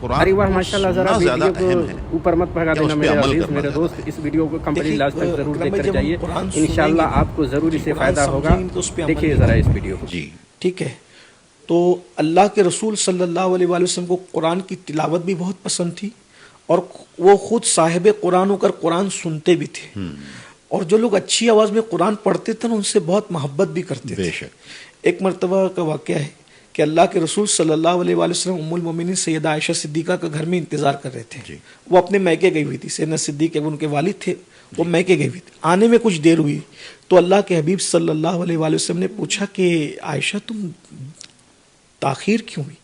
ارے واہ ماشاءاللہ، ذرا ویڈیو کو اوپر مت بھگا دینا میرے عزیز میرے دوست، اس ویڈیو کو کمپلیٹ لاسٹ تک ضرور دیکھ کر جائیے، انشاءاللہ آپ کو ضرور اس سے فائدہ ہوگا۔ دیکھیے ذرا اس ویڈیو کو۔ جی ٹھیک ہے، تو اللہ کے رسول صلی اللہ علیہ وآلہ وسلم کو قرآن کی تلاوت بھی بہت پسند تھی، اور وہ خود صاحب قرآن ہو کر قرآن سنتے بھی تھے، اور جو لوگ اچھی آواز میں قرآن پڑھتے تھے نا ان سے بہت محبت بھی کرتے تھے۔ ایک مرتبہ کا واقعہ ہے کہ اللہ کے رسول صلی اللہ علیہ وآلہ وسلم ام المومنین سیدہ عائشہ صدیقہ کا گھر میں انتظار کر رہے تھے۔ وہ اپنے میکے گئی ہوئی تھی، سیدنا صدیق ان کے والد تھے، وہ میکے گئی ہوئی تھی۔ آنے میں کچھ دیر ہوئی تو اللہ کے حبیب صلی اللہ علیہ وآلہ وسلم نے پوچھا کہ عائشہ تم تاخیر کیوں ہوئی؟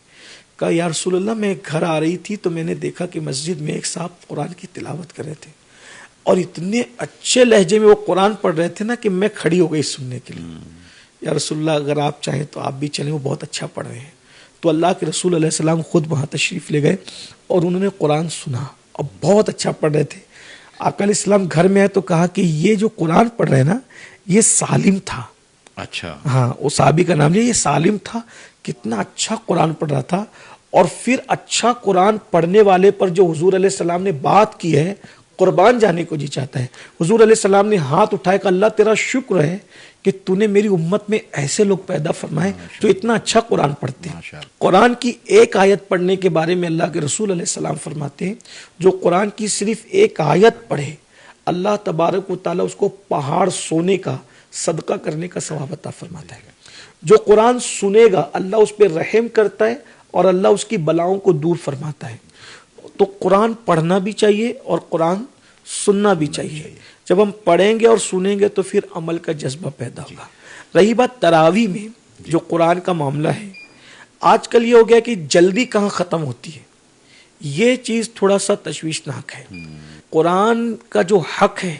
کہا یا رسول اللہ میں گھر آ رہی تھی تو میں نے دیکھا کہ مسجد میں ایک صاحب قرآن کی تلاوت کر رہے تھے، اور اتنے اچھے لہجے میں وہ قرآن پڑھ رہے تھے نا کہ میں کھڑی ہو گئی سننے کے لیے۔ یا رسول اللہ اگر آپ چاہیں تو آپ بھی چلیں، وہ بہت اچھا پڑھ رہے ہیں۔ تو اللہ کے رسول علیہ السلام خود وہاں تشریف لے گئے اور انہوں نے قرآن سنا اور بہت اچھا پڑھ رہے تھے۔ آقا علیہ السلام گھر میں آئے تو کہا کہ یہ جو قرآن پڑھ رہے ہیں نا یہ سالم تھا۔ اچھا، ہاں، وہ صحابی کا نام لیا، یہ سالم تھا، کتنا اچھا قرآن پڑھ رہا تھا۔ اور پھر اچھا قرآن پڑھنے والے پر جو حضور علیہ السلام نے بات کی ہے، قربان جانے کو جی چاہتا ہے۔ حضور علیہ السلام نے ہاتھ اٹھائے کہ اللہ تیرا شکر ہے کہ تو نے میری امت میں ایسے لوگ پیدا فرمائے جو اتنا اچھا قرآن پڑھتے ہیں۔ قرآن کی ایک آیت پڑھنے کے بارے میں اللہ کے رسول علیہ السلام فرماتے ہیں جو قرآن کی صرف ایک آیت پڑھے اللہ تبارک و تعالیٰ اس کو پہاڑ سونے کا صدقہ کرنے کا ثواب عطا فرماتا ہے۔ جو قرآن سنے گا اللہ اس پہ رحم کرتا ہے اور اللہ اس کی بلاؤں کو دور فرماتا ہے۔ تو قرآن پڑھنا بھی چاہیے اور قرآن سننا بھی چاہیے۔ جب ہم پڑھیں گے اور سنیں گے تو پھر عمل کا جذبہ پیدا ہوگا۔ رہی بات تراویح میں جو قرآن کا معاملہ ہے، آج کل یہ ہو گیا کہ جلدی کہاں ختم ہوتی ہے، یہ چیز تھوڑا سا تشویشناک ہے۔ قرآن کا جو حق ہے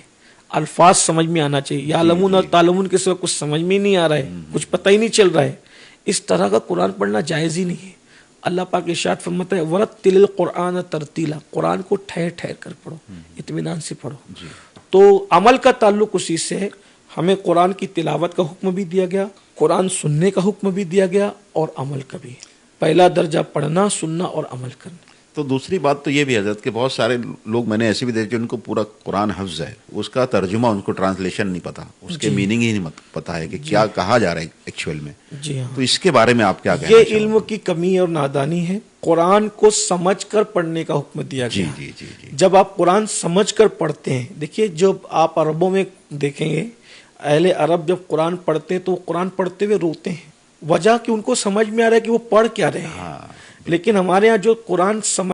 الفاظ سمجھ میں آنا چاہیے۔ یعلمون اور تعلمون کے سوا کچھ سمجھ میں نہیں آ رہا ہے، کچھ پتہ ہی نہیں چل رہا ہے، اس طرح کا قرآن پڑھنا جائز ہی نہیں ہے۔ اللہ پاک ارشاد فرماتا ہے وَرَتِّلِ الْقُرْآنَ تَرْتِیلًا، قرآن کو ٹھہر ٹھہر کر پڑھو، اطمینان سے پڑھو۔ تو عمل کا تعلق اسی سے ہے۔ ہمیں قرآن کی تلاوت کا حکم بھی دیا گیا، قرآن سننے کا حکم بھی دیا گیا، اور عمل کا بھی۔ پہلا درجہ پڑھنا، سننا اور عمل کرنا۔ تو دوسری بات تو یہ بھی حضرت کہ بہت سارے لوگ میں نے ایسے بھی دیکھے ان کو پورا قرآن حفظ ہے، اس کا ترجمہ ان کو ٹرانسلیشن نہیں پتا، اس کے میننگ ہی نہیں پتا ہے کہ کیا کہا جا رہا ہے ایکچوئل میں۔ جی ہاں، تو اس کے بارے میں آپ کیا کہنا یہ علم کی کمی اور نادانی ہے۔ قرآن کو سمجھ کر پڑھنے کا حکم دیا گیا۔ جی جی جی۔ جب آپ قرآن سمجھ کر پڑھتے ہیں، دیکھیے جب آپ عربوں میں دیکھیں گے، اہل عرب جب قرآن پڑھتے ہیں تو قرآن پڑھتے ہوئے روتے ہیں، وجہ کہ ان کو سمجھ میں آ رہا ہے کہ وہ پڑھ کیا رہے ہیں۔ لیکن ہمارے ہاں جو قرآن سمجھ